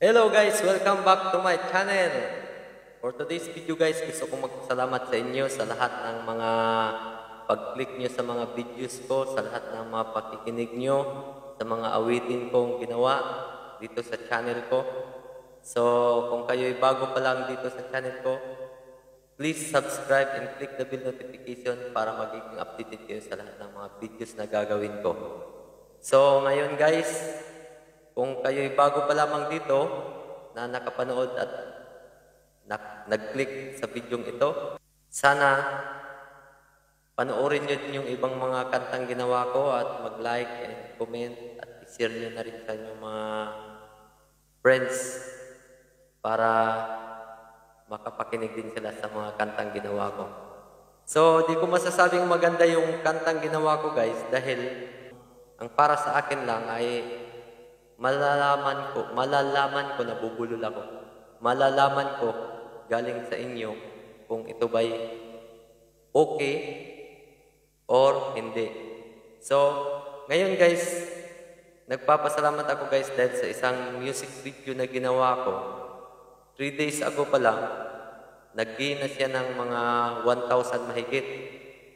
Hello guys! Welcome back to my channel. For today's video guys, gusto kong magpasalamat sa inyo sa lahat ng mga pag-click nyo sa mga videos ko, sa lahat ng mga pakikinig nyo, sa mga awitin kong ginawa dito sa channel ko. So, kung kayo'y bago pa lang dito sa channel ko, please subscribe and click the bell notification para magiging updated kayo sa lahat ng mga videos na gagawin ko. So, ngayon guys, kung kayo'y bago pa lamang dito na nakapanood at nag-click sa videong ito, sana panoorin nyo din yung ibang mga kantang ginawa ko at mag-like and comment at i-share nyo na rin sa inyong mga friends para makapakinig din sila sa mga kantang ginawa ko. So, di ko masasabing maganda yung kantang ginawa ko guys dahil ang para sa akin lang ay malalaman ko, nabubulol ako. Malalaman ko galing sa inyo kung ito ba'y okay or hindi. So, ngayon guys, nagpapasalamat ako guys dahil sa isang music video na ginawa ko. 3 days ago pa lang, nag-gain na siya ng mga 1,000 mahigit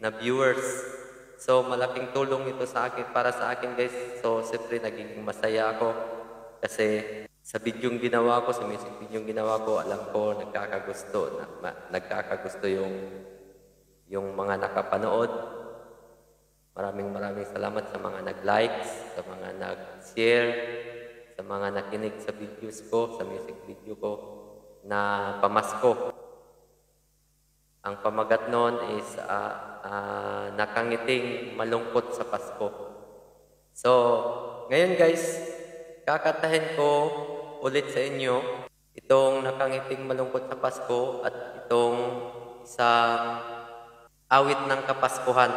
na viewers. So, malaking tulong ito sa akin, para sa akin guys. So, siyempre, naging masaya ako. Kasi, sa videong ginawa ko, sa music videong ginawa ko, alam ko, nagkakagusto yung mga nakapanood. Maraming salamat sa mga nag-likes, sa mga nag-share, sa mga nakinig sa videos ko, sa music video ko, na pamasko. Ang pamagat noon is nakangiting malungkot sa Pasko. So, ngayon guys, kakatahin ko ulit sa inyo itong nakangiting malungkot sa Pasko at itong isang awit ng Kapaskuhan.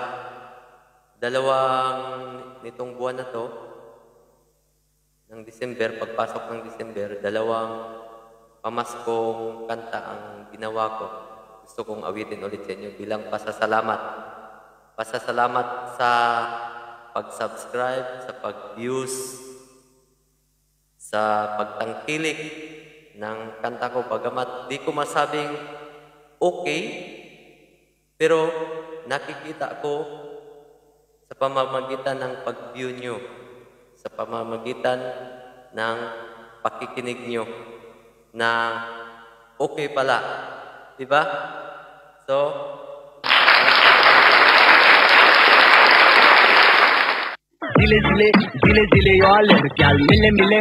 Dalawang nitong buwan na to, ng December, pagpasok ng December, dalawang pamaskong kanta ang ginawa ko. Gusto kong awitin ulit sa inyo bilang pasasalamat. Pasasalamat sa pag-subscribe, sa pag-views, sa pagtangkilik ng kanta ko. Bagamat di ko masabing okay, pero nakikita ko sa pamamagitan ng pag-view nyo, sa pamamagitan ng pakikinig nyo, na okay pala. Diba? So, दिले यार लड़कियां मिले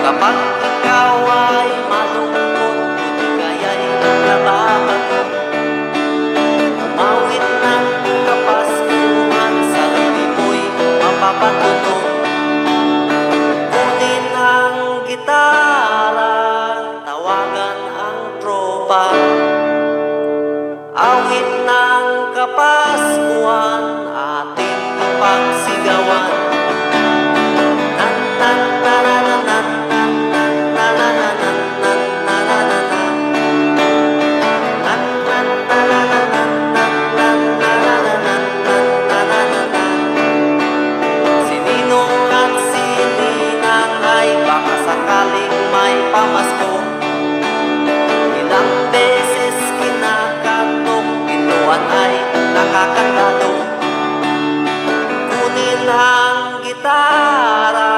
kapag ikaw ay malungkot, hindi kaya'y nababago. Umawit ng Kapaskuhan, sa labi mo'y mapapatuto. Kunin ang gitara, tawagan ang tropa. Awit ng Kapaskuhan, ating ipagsigawan. Pamasko, ilang beses kinakatok, pintuan ay nakakatado. Kunin ang gitara,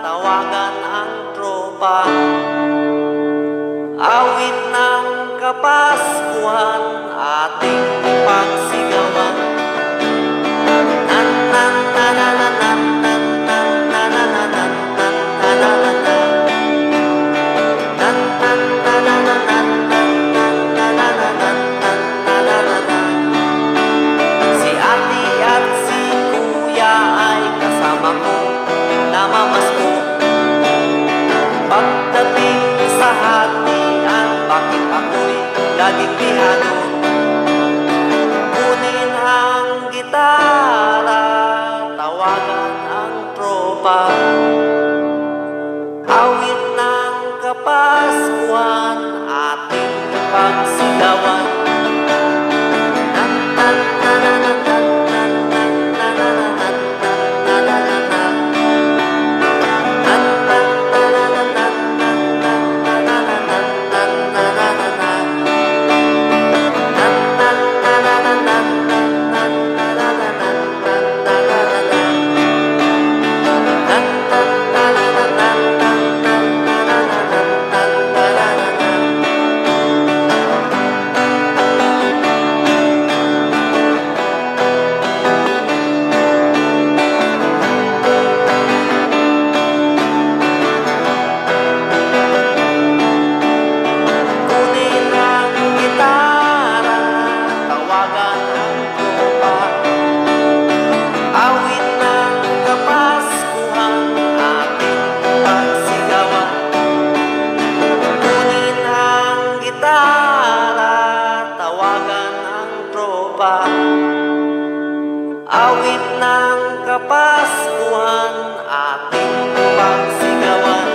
tawagan ang tropa. Awit ng Kapaskuhan, ating ipagsigawan. Si ate at si kuya ay kasama ko Awit ng Kapaskuhan, ating pagsigawan.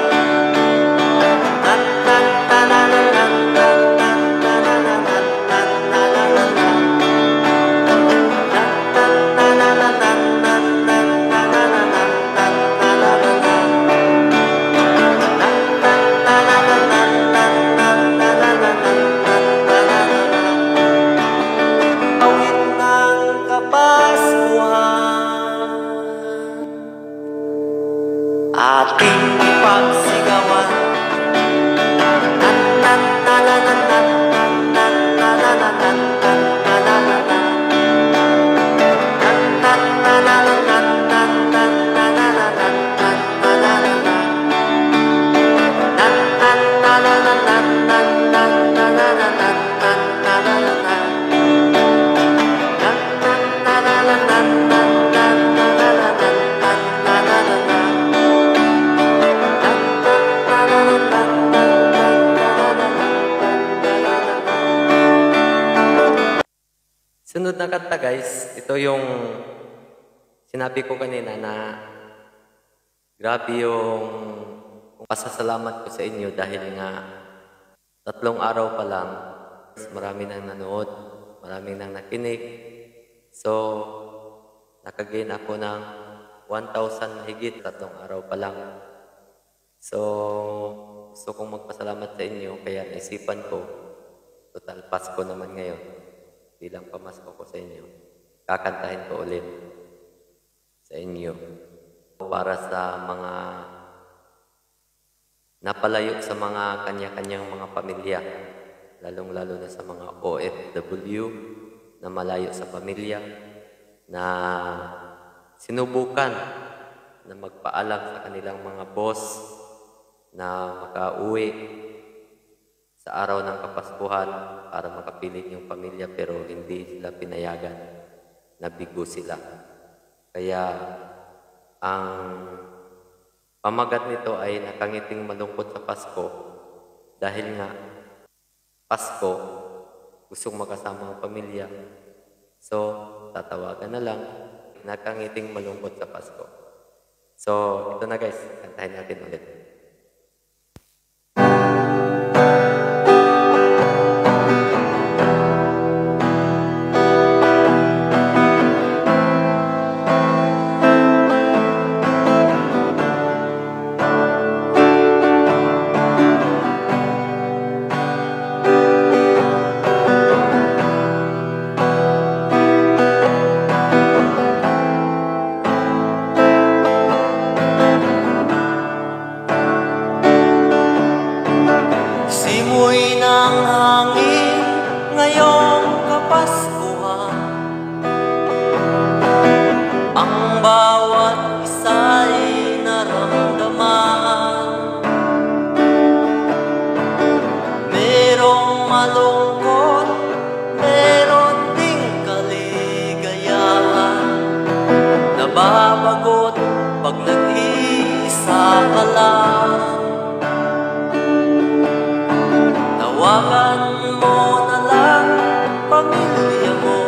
Awit ng Kapaskuhan, ating ipagsigawan. Sunod na kanta guys, ito yung sinabi ko kanina na grabe yung pasasalamat ko sa inyo dahil nga 3 araw pa lang, marami nang nanood, marami nang nakinig. So, nakagain ako ng 1,000 higit 3 araw pa lang. So, gusto kong magpasalamat sa inyo kaya naisipan ko, total Pasko naman ngayon. Bilang pamasko ko sa inyo, kakantahin ko ulit sa inyo para sa mga napalayo sa mga kanya-kanyang mga pamilya, lalong-lalo na sa mga OFW na malayo sa pamilya, na sinubukan na magpaalam sa kanilang mga boss na makauwi sa araw ng Kapaskuhan para makapiling yung pamilya pero hindi sila pinayagan, nabigo sila. Kaya ang pamagat nito ay nakangiting malungkot sa Pasko dahil nga Pasko, gustong makasama ang pamilya. So, tatawagan na lang, nakangiting malungkot sa Pasko. So, ito na guys, kantahin natin ulit. Simoy ng hangin ngayong Kapaskuhan, ang bawat isa'y naramdaman. Merong malungkot, meron ding kaligayahan, nababagot pag nag-iisa ka lang. Tawagan mo na lang pamilya mo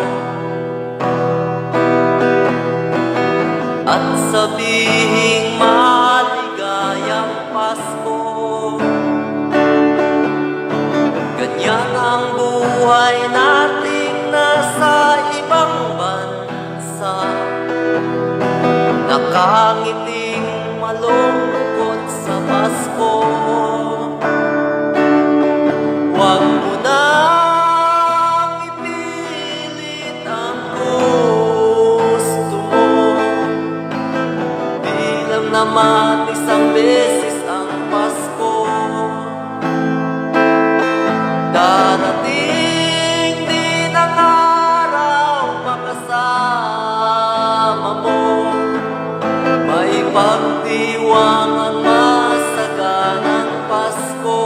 at sabihing maligayang Pasko. Ganyan ang buhay nating nasa ibang bansa, nakangiting malungkot sa Pasko. Huwag mo nang ipilit ang gusto mo, bilang naman isang beses ang Pasko. Darating din ang araw makasama mo, may pagdiwang ang masaganang Pasko.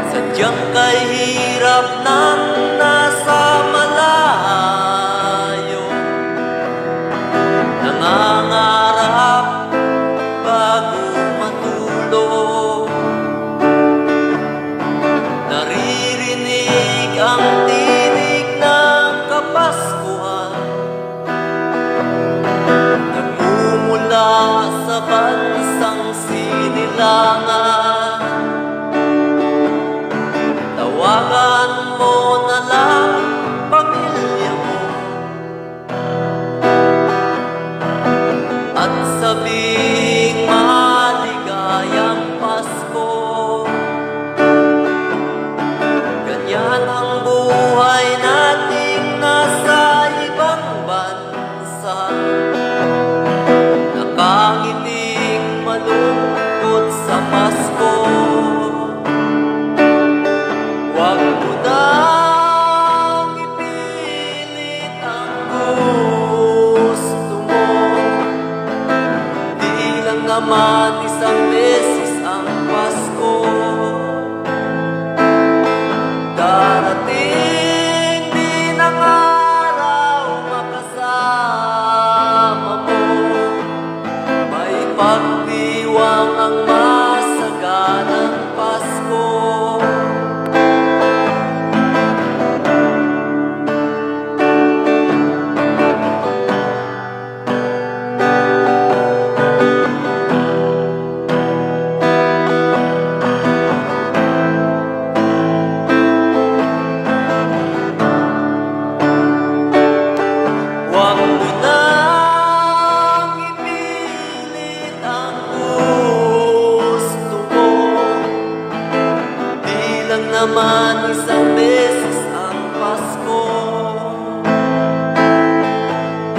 Sadyang kay hirap ng nasa malayo, nangangarap bago matulog, naririnig Tawagan mo na lang pamilya mo at sabing maligayang Pasko. Ganyan ang buhay nating nasa ibang bansa, nakangiting malungkot sa Pasko. Huwag mo nang ipilit ang gusto mo, di lang naman isang beses ang Pasko. Darating din ang araw makasama mo, may pagdiwang ang masaganang Pasko. Huwag mo nang ipilit ang gusto mo, di lang naman isang beses ang Pasko.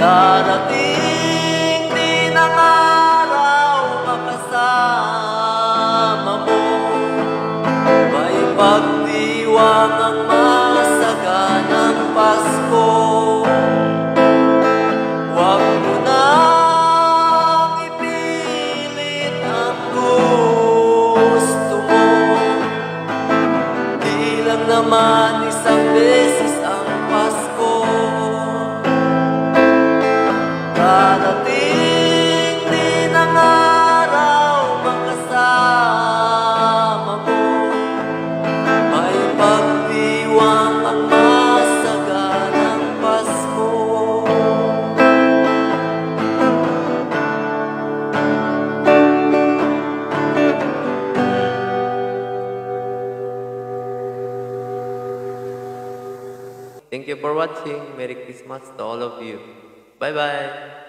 Darating din ang araw makasama mo, may pagdiwang ang masaganang Pasko. Huwag mo nang ipilit ang gusto mo, di lang naman isang beses ang Pasko. Darating din ang araw makasama mo, may pagdiwang ang masaganang Pasko. Thank you for watching. Merry Christmas to all of you. Bye-bye.